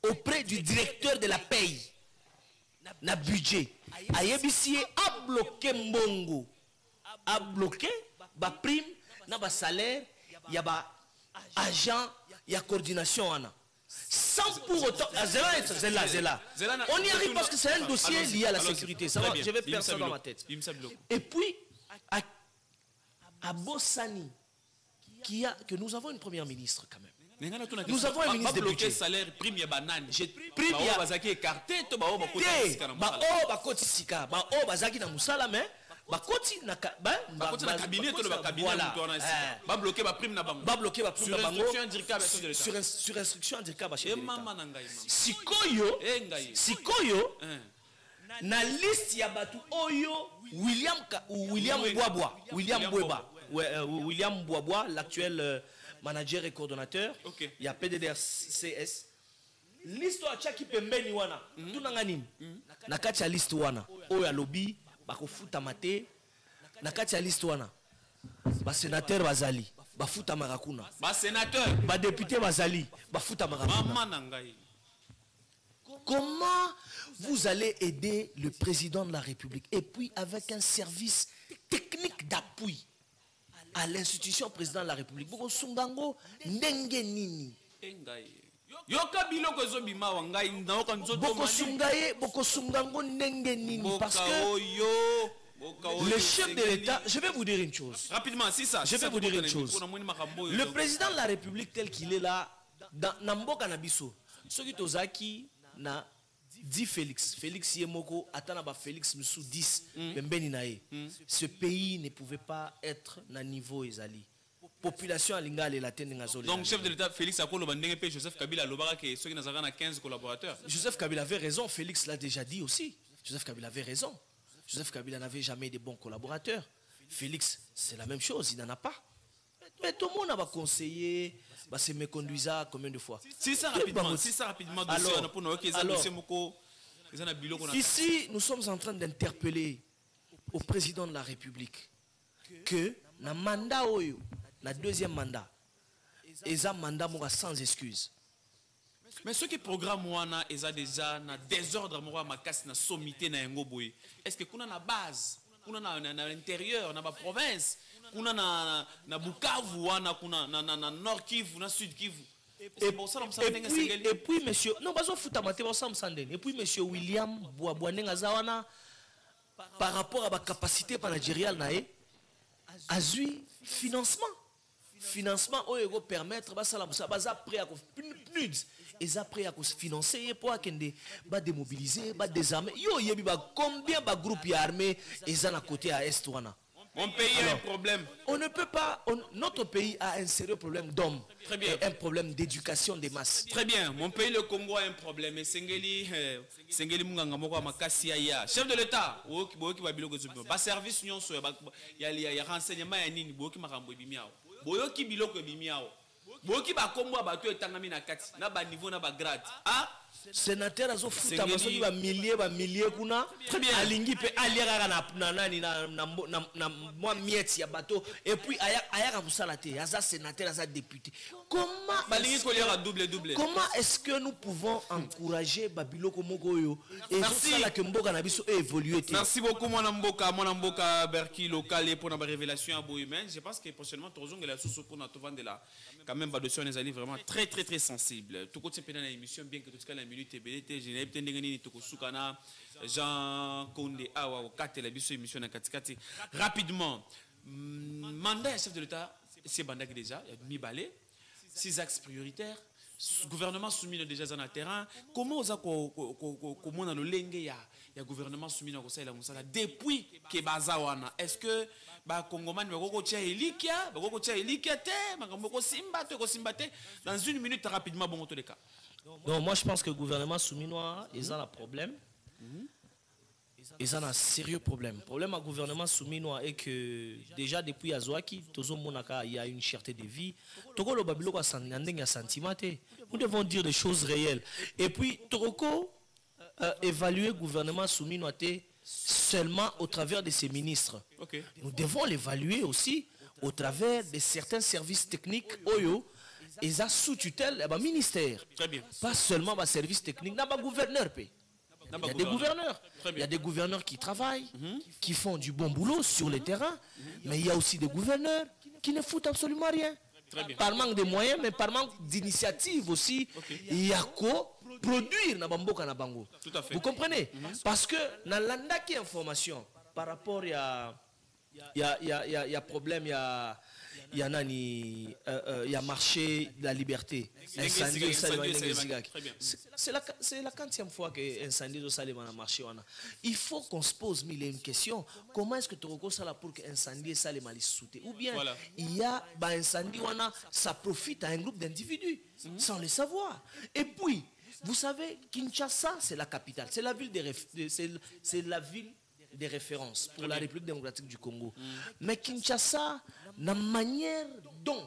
auprès du directeur de la paye na budget a yebisi a bloqué mbongo a bloqué ba prime na ba salaire ya ba agent ya coordination ana sans pour autant zela on y arrive parce que c'est un dossier lié à la sécurité ça va, je vais perdre ça dans ma tête. Et puis à Bossani que nous avons une première ministre quand même. Nous avons un ministre de budget. Salaire prime ya banane. Prime ya bazaki écarté to ba o bakoti sika na musala. Ba o bakoti sika, ba o bazaki na musala mais bakoti na cabinet to ba cabinet to na sika. Ba bloquer ba prime na bango. Ba bloquer ba prime na bango. Sur instruction directe ba chef de l'État. Sikoyo na liste ya batu oyo William Bouaboua, l'actuel manager et coordonnateur, il y a PDDRCS. Liste wa chaki pembeni wana, tunanga nini? Na kati ya liste wana, oyo ya lobby, bakofuta mate, na kati ya liste wana, ba sénateur bazali, bafuta marakuna. Ba sénateur, ba député bazali, bafuta marakuna. Mama nangai. Comment vous allez aider le président de la République et puis avec un service technique d'appui à l'institution président de la République? Boko sungango ndenge nini? Yoka biloko zobima wangai naoka nzoto boko sungango ndenge nini? Parce que le chef de l'État, je vais vous dire une chose. Rapidement, si ça. Je vais vous dire une chose. Le président de la République tel qu'il est là, dans Namboka Nabiso, Soki Tozaki na dit Félix Yemoko, Atanaba Félix Moussou 10, ce pays ne pouvait pas être à niveau Ezali. Population à Linga et la Téningazole. Donc, chef de l'État, Félix Akolo Bandengé, Joseph Kabila, Lobara, qui est ceux qui n'ont pas 15 collaborateurs. Joseph Kabila avait raison, Félix l'a déjà dit aussi. Joseph Kabila avait raison. Joseph Kabila n'avait jamais de bons collaborateurs. Félix, c'est la même chose, il n'en a pas. Mais tout le monde a conseillé, c'est méconduisant combien de fois. Si ça rapidement, ici, nous sommes en train d'interpeller au président de la République que na mandat oyo, na deuxième mandat, et un mandat sans excuse. Mais ceux qui programment wana eza déjà na désordre moko makasi na sommité na yango boye. Est-ce que kuna na base, kuna na l'intérieur, na ba province, kuna na Bukavu wana kuna na Nord Kivu, na Sud Kivu. Et puis monsieur, non bazo futa mate ba sam sandene. Et puis monsieur William Boabouane ngazawana par rapport à la capacité managériale nae azui financement oyo permettre ba sala musa baza prêt à PNUDS et après à financer pour akende ba démobiliser ba désarmer yo yebi ba combien ba groupe ya armée et à côté à est wana. Mon pays a un problème. On ne peut pas. Notre pays a un sérieux problème d'hommes. Très bien. Un problème d'éducation des masses. Très bien. Mon pays, le Congo, a un problème. Et Sengeli Munganga Moko Makasi ya. Chef de l'État, Boyoki Babilo Gozubo. Ba service nyonso ya renseignement ya nini Boyoki Makambo Bimiao. Boyoki Biloko Bimiao. Boyoki ba kombo ba to etangami na kati. Na ba niveau na ba grade. Ah sénateur azo futa masoki ba milliers kuna très bien alingi pe aliaka na nani na moi mieti ya bateau et puis ayaka musala te aza sénateur aza député comment balingi ko lira double comment est-ce que nous pouvons encourager babiloko moko yo et sala que mboka na biso évoluer. Merci beaucoup mon mboka Berki local pour la révélation à humain. Je pense que prochainement Tozong la source pour notre vendre là quand même dossier on est vraiment très sensible tout côté pendant l'émission bien que tout cas la minute BDT je n'ai pas entendu tout soukana Jean Konde awa okate la biso émission na katikati rapidement mandat chef de l'État c'est bandak déjà il y a mi balé 6 axes prioritaires gouvernement soumis déjà dans le terrain comment oza ko mona lo lenge ya gouvernement soumis na kosala musala depuis que bazawana est-ce que ba congomani bakoko tia elikia te makambo ko simba te dans une minute rapidement bon tous les cas. Donc moi je pense que le gouvernement souminois ils ont un problème. Ils ont un sérieux problème. Le problème au gouvernement souminois est que déjà depuis Azouaki, il y a une cherté de vie. Nous devons dire des choses réelles. Et puis Toroko évaluer le gouvernement souminois seulement au travers de ses ministres. Okay. Nous devons l'évaluer aussi au travers de certains services techniques Oyo. Ils ont sous tutelle le ministère. Très bien. Pas seulement le service technique, il y a des gouverneurs. Il y a des gouverneurs. Il y a des gouverneurs qui travaillent, qui font du bon boulot sur le terrain, mais il y a aussi des gouverneurs qui ne foutent absolument rien. Par manque de moyens, mais par manque d'initiative aussi. Il y a quoi produire na bamboka na bango. Tout à fait. Vous comprenez? Parce que dans l'andaki information par rapport à il y a problème, il y a marché de la liberté. Incendie, c'est la 40e fois que incendie au marché. Il faut qu'on se pose mille questions. Comment est-ce que tu reconnais ça pour que incendie ça les malissouté? Ou bien voilà. Il y a un incendie, ça profite à un groupe d'individus sans le savoir. Et puis, vous savez, Kinshasa, c'est la capitale, c'est la ville des références pour la République démocratique du Congo. Mais Kinshasa, la manière dont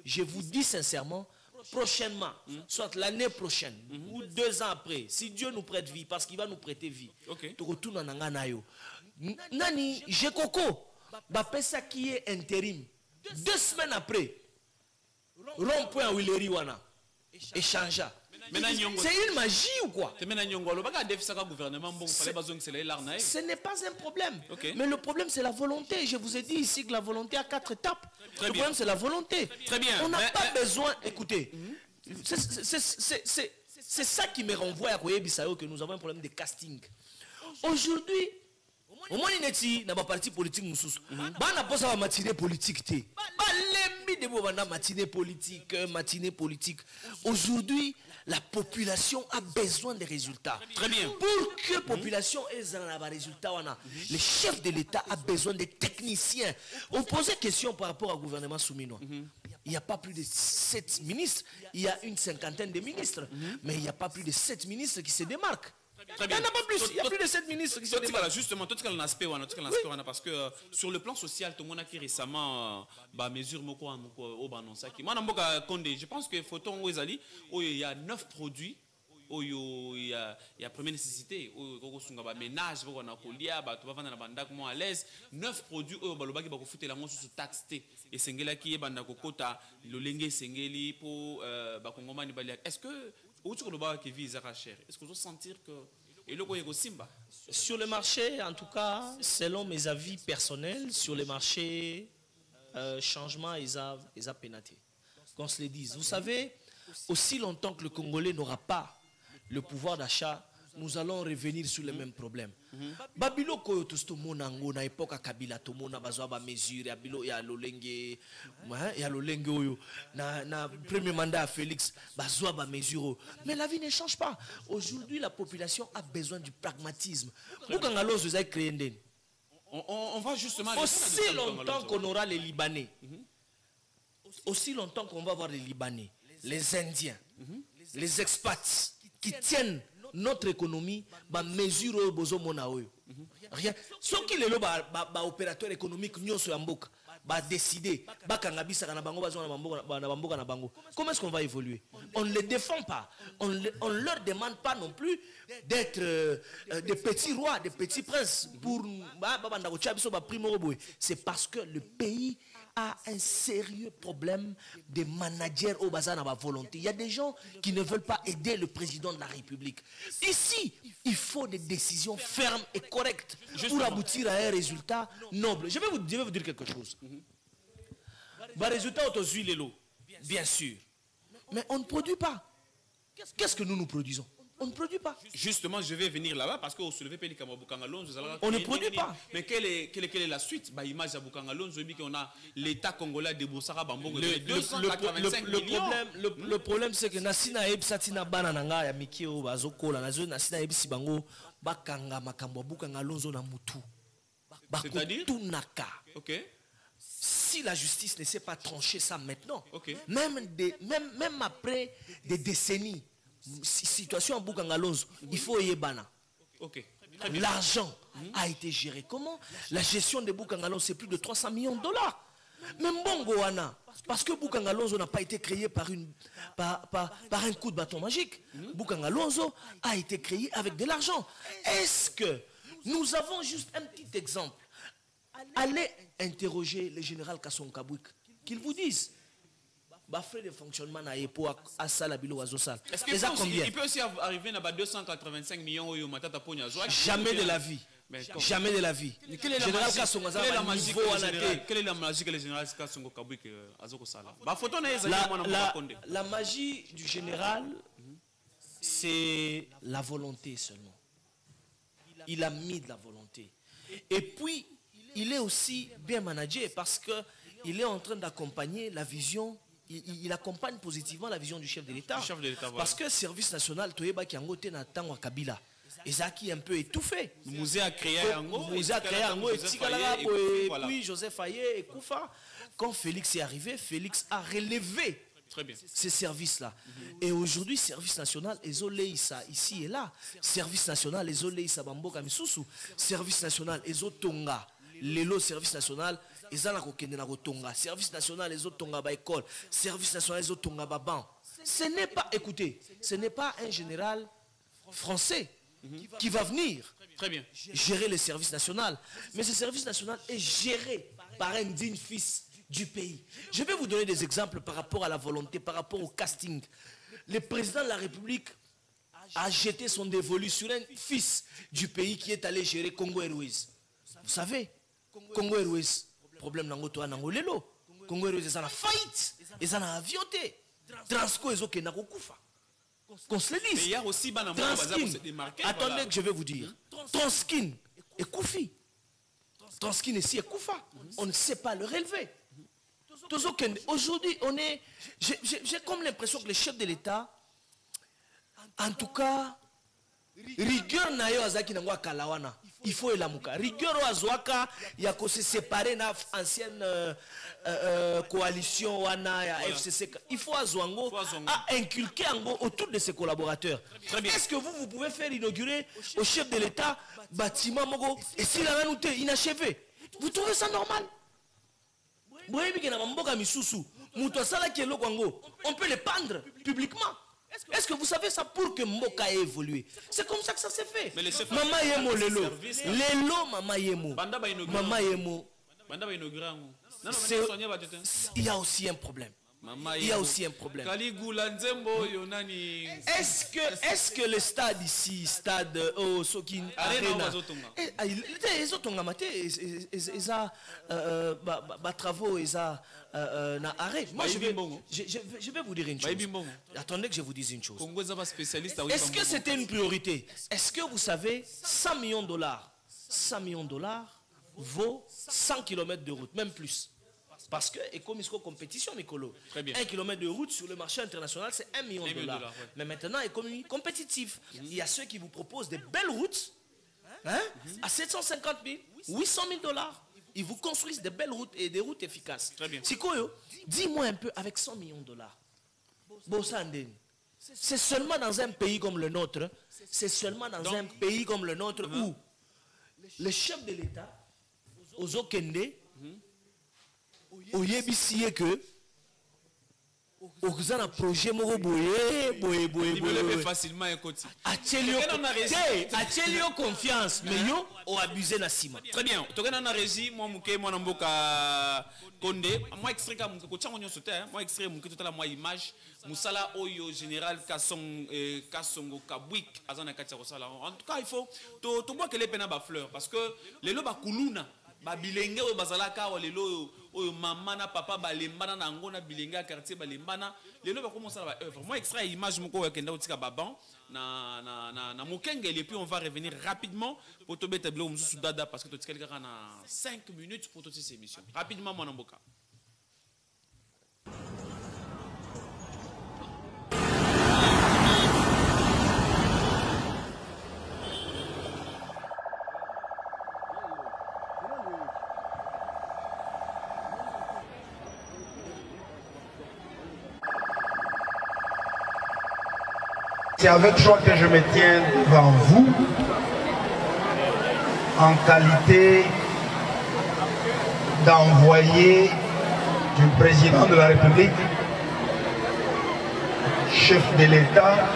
je vous dis sincèrement, prochainement, soit l'année prochaine ou 2 ans après, si Dieu nous prête vie, parce qu'il va nous prêter vie, tu retournes en Anganayo. Nani, Jekoko, Bapesa qui est intérim. 2 semaines après, rond-point à Willeriwana, échangea. C'est une magie ou quoi? Ce n'est pas un problème. Mais le problème, c'est la volonté. Je vous ai dit ici que la volonté a 4 étapes. Le problème, c'est la volonté. Très bien. On n'a pas besoin... Écoutez, c'est ça qui me renvoie à Koyebisayo que nous avons un problème de casting. Aujourd'hui, au moins, il y a un parti politique. Il y a un parti politique. de matinée politique. Aujourd'hui, la population a besoin de résultats. Très bien. Pour que la population ait des résultats, le chef de l'État a besoin de techniciens. On posait question par rapport au gouvernement souminois. Il n'y a pas plus de 7 ministres. Il y a une cinquantaine de ministres. Mais il n'y a pas plus de 7 ministres qui se démarquent. Il n'y en a pas plus. Il y a plus de 7 ministres qui se démarquent. Justement, tout un aspect, parce que sur le plan social, tout le monde a qui récemment mesure je pense que photon il y a 9 produits. Il y a première nécessité ménage à l'aise 9 produits et sengelaki banda kokota lolenge sengeli pour bakongomani balia. Est-ce que est-ce que vous sentir que sur le marché, en tout cas, selon mes avis personnels, sur le marché, changement, ils ont pénaté. Qu'on se le dise. Vous savez, aussi longtemps que le Congolais n'aura pas le pouvoir d'achat, nous allons revenir sur les mêmes problèmes. Babilo koyo tout monango na époque Kabila to mona bazwa ba mesure ya bilo ya lolenge oyo na premier mandat à Félix bazwa ba mesure. Mais la vie ne change pas. Aujourd'hui, la population a besoin du pragmatisme. Bukanga lozo za créer ndeni. On va justement aussi longtemps qu'on aura les Libanais. Aussi longtemps qu'on va avoir les Libanais, les Indiens, les expats qui tiennent notre économie, mesure bozo mona oyo. Rien. Sauf qu'il est là, opérateur économique, nous sommes décider, comment est-ce qu'on va évoluer? On ne les défend pas. On ne leur demande pas non plus d'être des petits rois, des petits princes. C'est parce que le pays a un sérieux problème de manager au bazar à ma volonté. Il y a des gens qui ne veulent pas aider le président de la République. Ici, il faut des décisions fermes et correctes pour aboutir à un résultat noble. Je vais vous dire quelque chose. Le résultat autosuit les lots, bien sûr. Mais on ne produit pas. Qu'est-ce que nous produisons? On ne produit pas. Justement, je vais venir là-bas parce qu'on soulevait on ne produit pas. Mais quelle est la suite? Image à Bukangalonzo, on a l'État congolais de Boussara Bambongo. 285 millions. Le problème, c'est que Nassina Ebsatina Banananga, Yamikio, Bazokola, Nassina Ebsibango, Bakanga, Makambo, Bukangalonzo, Namutu. C'est-à-dire? Ok. Si la justice ne sait pas trancher ça maintenant, même après des décennies, situation en Bukangalonzo, il faut Yébana. L'argent a été géré. Comment? La gestion de Bukangalonzo, c'est plus de 300 millions de dollars. Même Bongoana, parce que Bukangalonzo n'a pas été créé par un coup de bâton magique. Bukangalonzo a été créé avec de l'argent. Est-ce que nous avons juste un petit exemple? Allez interroger le général Kasson Kabouik, qu'il vous dise. Frais de fonctionnement à Salabilo Azosal. Est-ce qu'il peut aussi arriver à 285 millions au Matata Pogna? Jamais de la vie. Jamais de la vie. Quelle est la magie que le général Kasson Kabouik a? La magie du général, c'est la volonté seulement. Il a mis de la volonté. Et puis, il est aussi bien managé parce qu'il est en train d'accompagner la vision. Il accompagne positivement la vision du chef de l'État. Parce que le service national, Toyeba qui a ngoté na tango Kabila, Ezaki un peu étouffé. Le musée a créé et puis Joseph Aye et Koufa. Quand Félix est arrivé, Félix a relevé ces services-là. Et aujourd'hui, service national, Ezoleïsa, ici et là. Service national, Ezoleïsa Bamboka Misusu. Service national, Ezotonga. Lelo service national, service national, les autres tonga ba école, service national, les autres tonga ba ban. Ce n'est pas, écoutez, ce n'est pas un général français qui va venir gérer le service national. Mais ce service national est géré par un digne fils du pays. Je vais vous donner des exemples par rapport à la volonté, par rapport au casting. Le président de la République a jeté son dévolu sur un fils du pays qui est allé gérer Congo Airways. Vous savez, Congo Airways, problème nangoto nangolelo. Congo Airways est en faillite, ils en avioté. Transco est ok nakokufa. Qu'on se le dise. Il y a aussi attendez que je vais vous dire. Transkin et Koufi. Transkin ici est Koufa. On ne sait pas le relever. Aujourd'hui, on est... J'ai comme l'impression que le chef de l'État, en tout cas, rigueur na yo azaki na ngwa kalawana. Il faut elamuka. Rigueur o azwaka ya ko se séparer na ancienne coalition wana ya FCC. Il faut azwango à inculquer ango autour de ses collaborateurs. Est-ce que vous pouvez faire inaugurer au chef de l'État bâtiment moko et s'il a rien inachevé? Vous trouvez ça normal? On peut les pendre publiquement. Est-ce que vous savez ça pour que Mboka ait évolué? C'est comme ça que ça s'est fait. Maman Yemo Lelo. Lelo Maman Yemo. Maman Yemo. Il y a aussi un problème. Il y a aussi un problème. Est-ce que le stade ici, stade Sokin Arena, travaux, na arrêt. Moi, je vais vous dire une chose. Attendez que je vous dise une chose. Est-ce que c'était une priorité? Est-ce que vous savez, 100 millions de dollars, 100 millions de dollars vaut 100 km de route, même plus. Parce que, et comme il y a compétition, Mikolo, 1 km de route sur le marché international, c'est 1 million de dollars. Ouais. Mais maintenant, économie compétitive. Il y a ceux qui vous proposent des belles routes à 750 000, 800 000 dollars. Ils vous construisent des belles routes et des routes efficaces. Sikoyo, dis-moi un peu, avec 100 millions de dollars, c'est seulement dans un pays comme le nôtre, c'est seulement dans un pays comme le nôtre où le chef de l'État, Ozo Kende, oyebisiye que okozana projet moko boye facilement ekoti atielio confiance mais yo o abusé na sima. Très bien, tokena na régie moi muke mwana mboka Konde moi extrait ka muke ko chango nyoso te moi extrait muke totala moi image musala oyo général Kasongo Kabwik azana kati ko sala. En tout cas il faut to bois que les pena ba fleur parce que les lo ba kuluna ba bilenge o bazalaka o lelo oyo maman na papa balembana na ngo na bilenga quartier balembana lelo ba commencer la œuvre. Moi extrait image moko ya kenda otika baban na mokengeli et puis on va revenir rapidement pour te mettre blo mususu dada parce que to tika kaka na 5 minutes pour toute cette émission. Rapidement mon mboka. C'est avec joie que je me tiens devant vous en qualité d'envoyé du président de la République, chef de l'État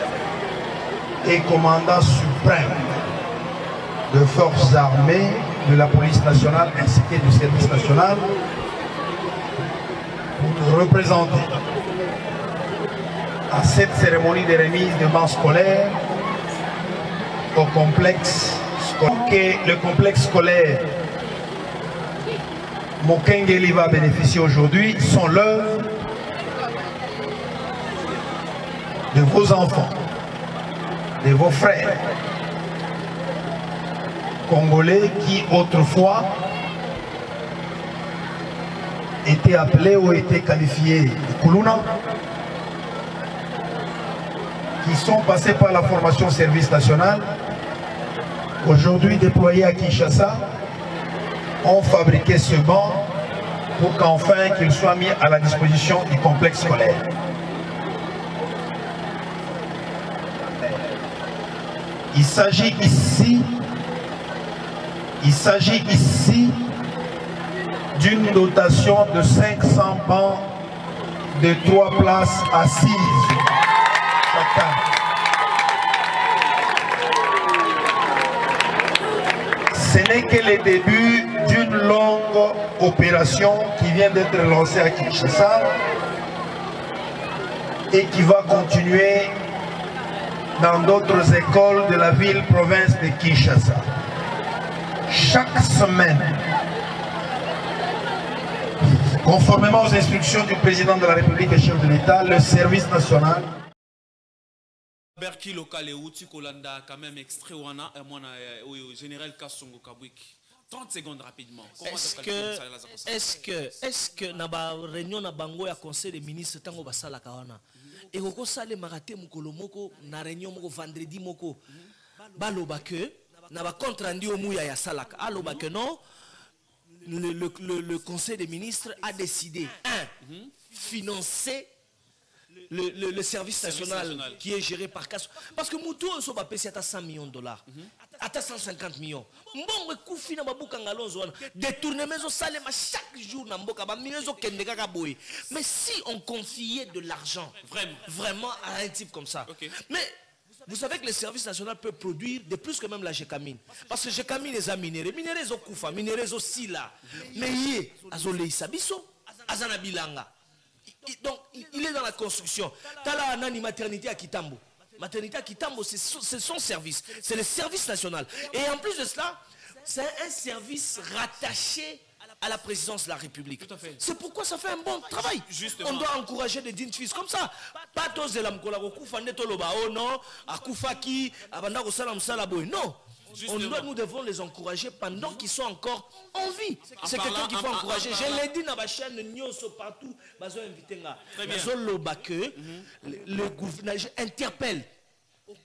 et commandant suprême de forces armées, de la police nationale ainsi que du service national pour représenter à cette cérémonie de remise de bancs scolaires au complexe scolaire. Le complexe scolaire Mokengeli va bénéficier aujourd'hui sont l'œuvre de vos enfants, de vos frères congolais qui autrefois étaient appelés ou étaient qualifiés de Kuluna, qui sont passés par la formation service national, aujourd'hui déployés à Kinshasa, ont fabriqué ce banc pour qu'enfin qu'il soit mis à la disposition du complexe scolaire. Il s'agit ici d'une dotation de 500 bancs de 3 places assises. Ce n'est que le début d'une longue opération qui vient d'être lancée à Kinshasa et qui va continuer dans d'autres écoles de la ville-province de Kinshasa. Chaque semaine, conformément aux instructions du président de la République et chef de l'État, le service national Berki local et outil Kolanda quand même extrait wana général Kasongo Kabwik. 30 secondes rapidement. Est-ce que na ba réunion na bango ya conseil des ministres tango basala kawana et ko sale marate mukolo moko na réunion moko vendredi moko baloba que na ba compte rendu au mouya ya salaka aloba que non le conseil des ministres a décidé financer le service national qui est géré par CAS. Parce que Moutou va payer à 100 millions de dollars, à 150 millions. Chaque jour, mais si on confiait de l'argent vraiment à un type comme ça, mais vous savez que le service national peut produire de plus que même la GECAMINE. Parce que GECAMINE les a minérés. Minérés au Koufa, minérés au Sila. Mais il est à Zolei Sabiso, à Zanabilanga. Donc, il est dans la construction. Tala Anani maternité à Kitambo. Maternité à Kitambo, c'est son service. C'est le service national. Et en plus de cela, c'est un service rattaché à la présidence de la République. C'est pourquoi ça fait un bon travail. Justement. On doit encourager des dignes fils comme ça. Pas tous les lamkola kufa netoloba oh non, à Koufaki, à Bandako salam salaboy. Non. Nous devons les encourager pendant qu'ils sont encore en vie. C'est quelqu'un qu'il faut encourager. Je l'ai dit dans ma chaîne, Nyoso partout, j'interpelle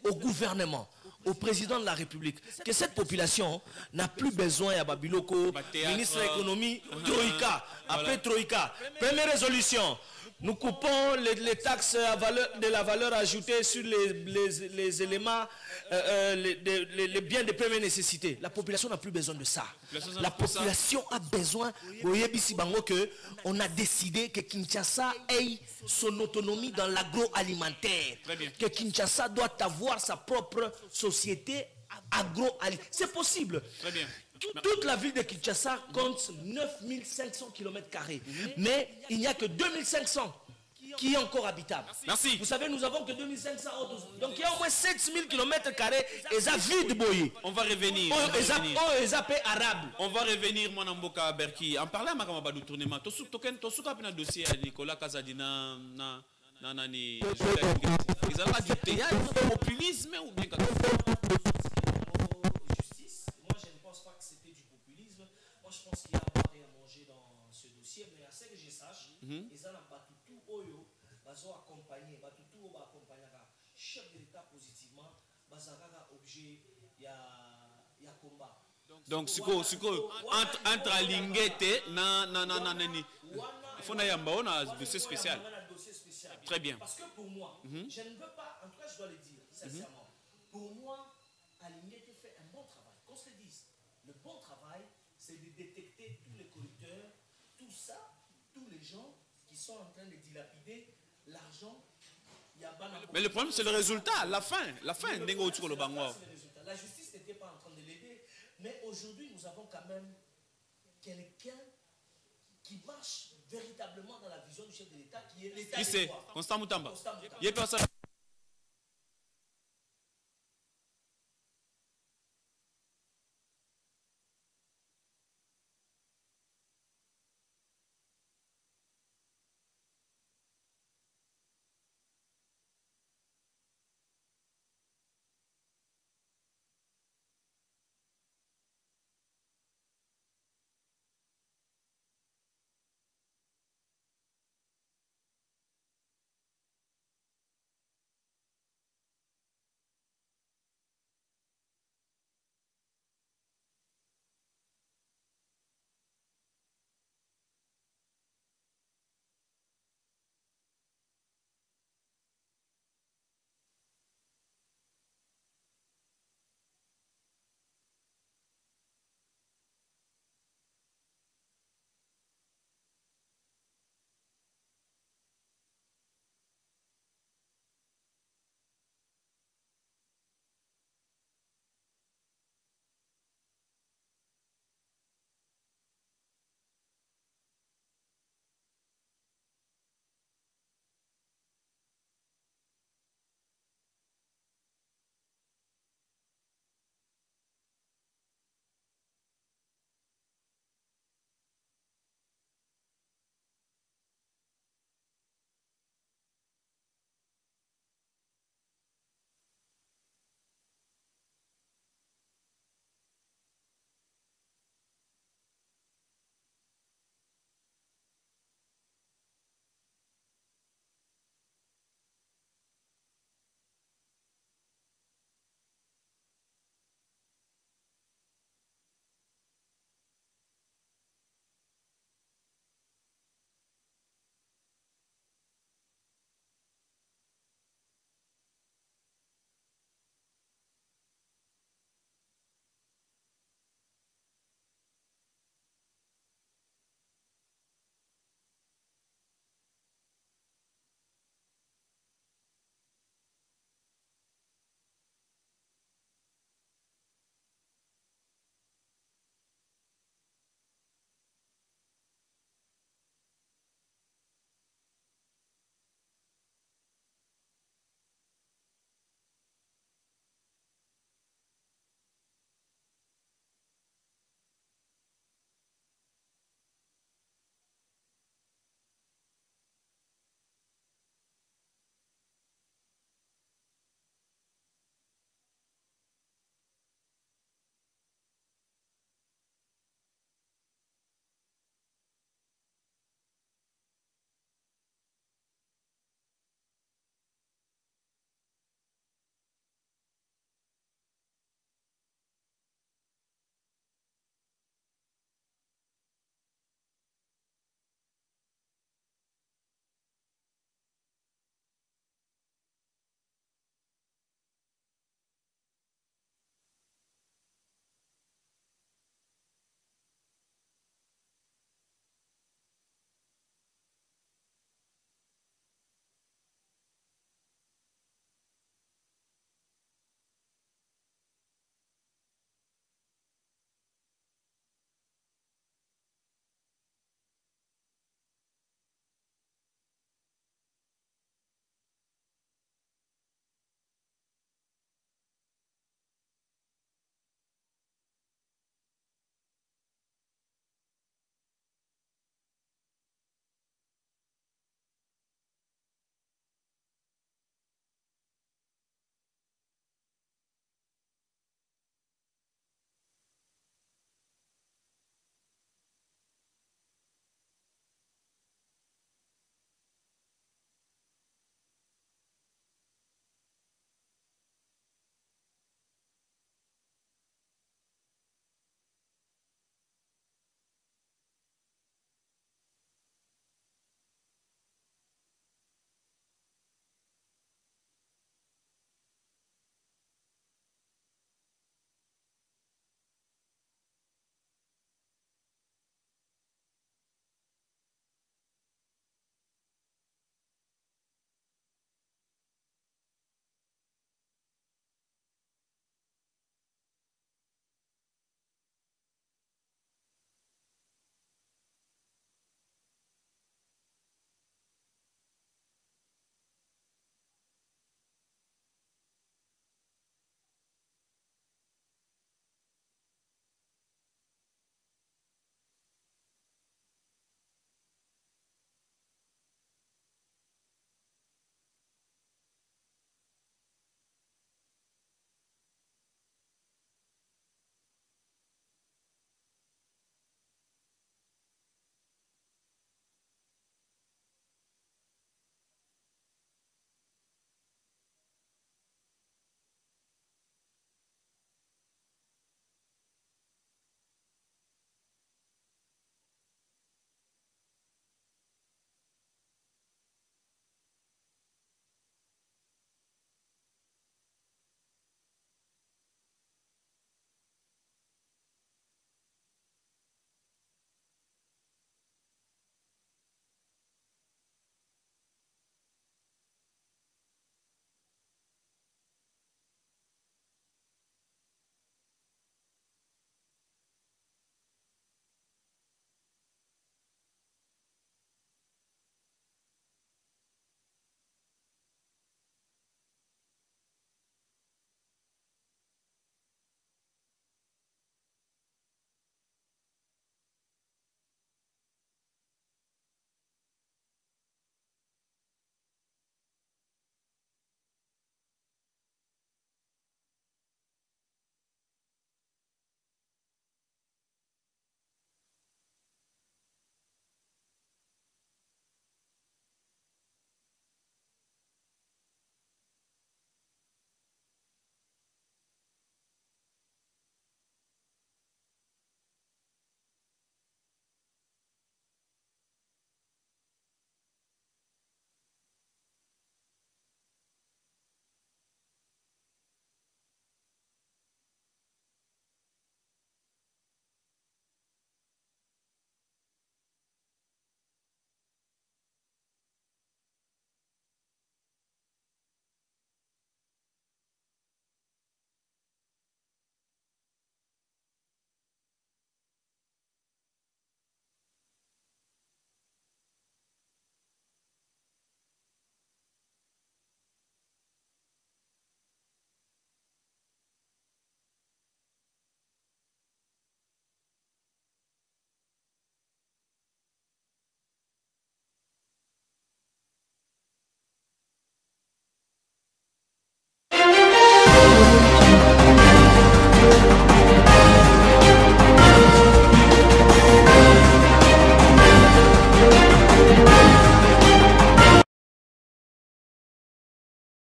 au gouvernement, au président de la République, que cette population n'a plus besoin à Babiloko, ministre de l'économie, Troïka, après Troïka. Première résolution. Nous coupons les taxes de la valeur ajoutée sur les éléments, les biens de première nécessité. La population n'a plus besoin de ça. La population a besoin, on a décidé que Kinshasa ait son autonomie dans l'agroalimentaire. Que Kinshasa doit avoir sa propre société agroalimentaire. C'est possible. Très bien. Toute la ville de Kinshasa compte 9500 km². Mais il n'y a que 2500 qui est encore habitable. Merci. Vous savez, nous avons que 2500 autres. Donc il y a au moins 7000 km² et ça vide boy. On va revenir. On va revenir, mon amboka Berki. En parlant de Makamabadou tournement, tu as un dossier à Nicolas Kazadina. Ils ont du théâtre, populisme ou bien je pense qu'il y a à boire et à manger dans ce dossier, mais à ce que je sache, ils ont Batutu Oyo, ils ont accompagné, Batutu Oyo va accompagner le chef de l'État positivement, ils ont objet, il y a combat. Donc, entre Alingete, il faut un dossier spécial. Très bien. Parce que pour moi, je ne veux pas, en tout cas je dois le dire, sincèrement, pour moi, Alingete fait un bon travail. Qu'on se le dise, le bon travail, c'est de détecter tous les corrupteurs, tout ça, tous les gens qui sont en train de dilapider l'argent. Mais le problème, c'est le résultat, la fin. La justice n'était pas en train de l'aider, mais aujourd'hui, nous avons quand même quelqu'un qui marche véritablement dans la vision du chef de l'État, qui est l'État. Qui c'est Constant Moutamba.